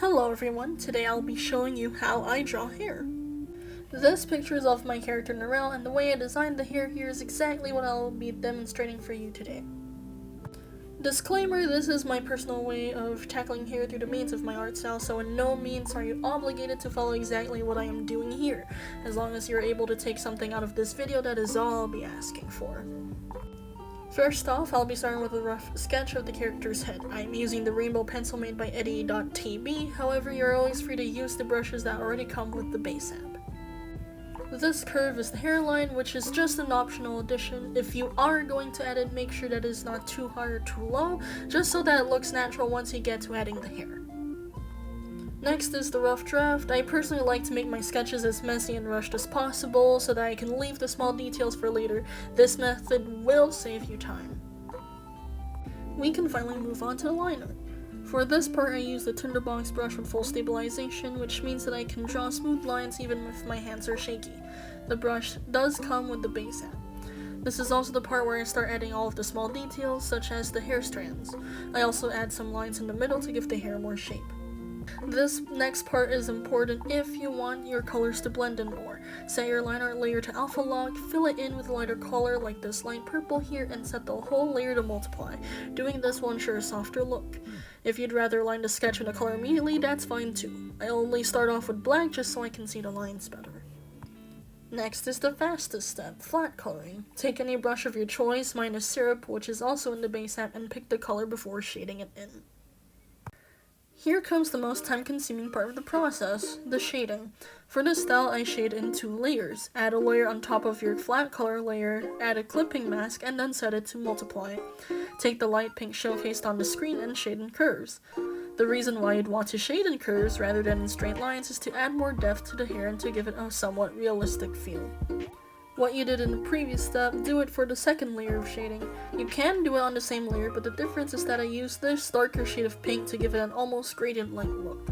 Hello everyone, today I'll be showing you how I draw hair. This picture is of my character Narelle, and the way I designed the hair here is exactly what I'll be demonstrating for you today. Disclaimer, this is my personal way of tackling hair through the means of my art style, so in no means are you obligated to follow exactly what I am doing here. As long as you're able to take something out of this video, that is all I'll be asking for. First off, I'll be starting with a rough sketch of the character's head. I'm using the rainbow pencil made by Eddie.tb, however you're always free to use the brushes that already come with the base app. This curve is the hairline, which is just an optional addition. If you are going to add it, make sure that it's not too high or too low, just so that it looks natural once you get to adding the hair. Next is the rough draft. I personally like to make my sketches as messy and rushed as possible so that I can leave the small details for later. This method will save you time. We can finally move on to the line art. For this part I use the tinderbox brush with full stabilization, which means that I can draw smooth lines even if my hands are shaky. The brush does come with the base app. This is also the part where I start adding all of the small details, such as the hair strands. I also add some lines in the middle to give the hair more shape. This next part is important if you want your colors to blend in more. Set your line art layer to alpha lock, fill it in with a lighter color like this light purple here, and set the whole layer to multiply. Doing this will ensure a softer look. If you'd rather line the sketch in a color immediately, that's fine too. I only start off with black just so I can see the lines better. Next is the fastest step, flat coloring. Take any brush of your choice, mine is syrup, which is also in the base app, and pick the color before shading it in. Here comes the most time-consuming part of the process, the shading. For this style, I shade in 2 layers. Add a layer on top of your flat color layer, add a clipping mask, and then set it to multiply. Take the light pink showcased on the screen and shade in curves. The reason why you'd want to shade in curves rather than in straight lines is to add more depth to the hair and to give it a somewhat realistic feel. What you did in the previous step, do it for the second layer of shading. You can do it on the same layer, but the difference is that I used this darker shade of pink to give it an almost gradient-like look.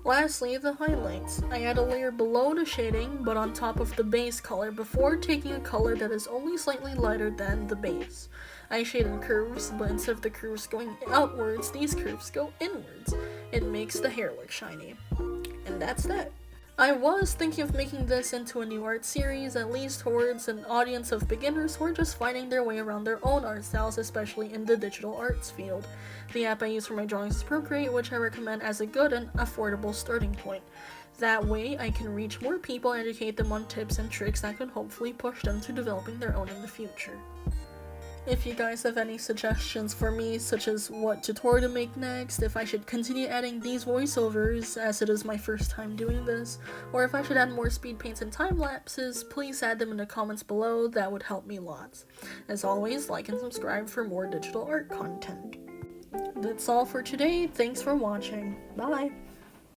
Lastly, the highlights. I add a layer below the shading, but on top of the base color before taking a color that is only slightly lighter than the base. I shade in curves, but instead of the curves going outwards, these curves go inwards. It makes the hair look shiny. And that's that. I was thinking of making this into a new art series, at least towards an audience of beginners who are just finding their way around their own art styles, especially in the digital arts field. The app I use for my drawings is Procreate, which I recommend as a good and affordable starting point. That way, I can reach more people and educate them on tips and tricks that can hopefully push them to developing their own in the future. If you guys have any suggestions for me, such as what tutorial to make next, if I should continue adding these voiceovers as it is my first time doing this, or if I should add more speed paints and time lapses, please add them in the comments below, that would help me lots. As always, like and subscribe for more digital art content. That's all for today, thanks for watching, bye!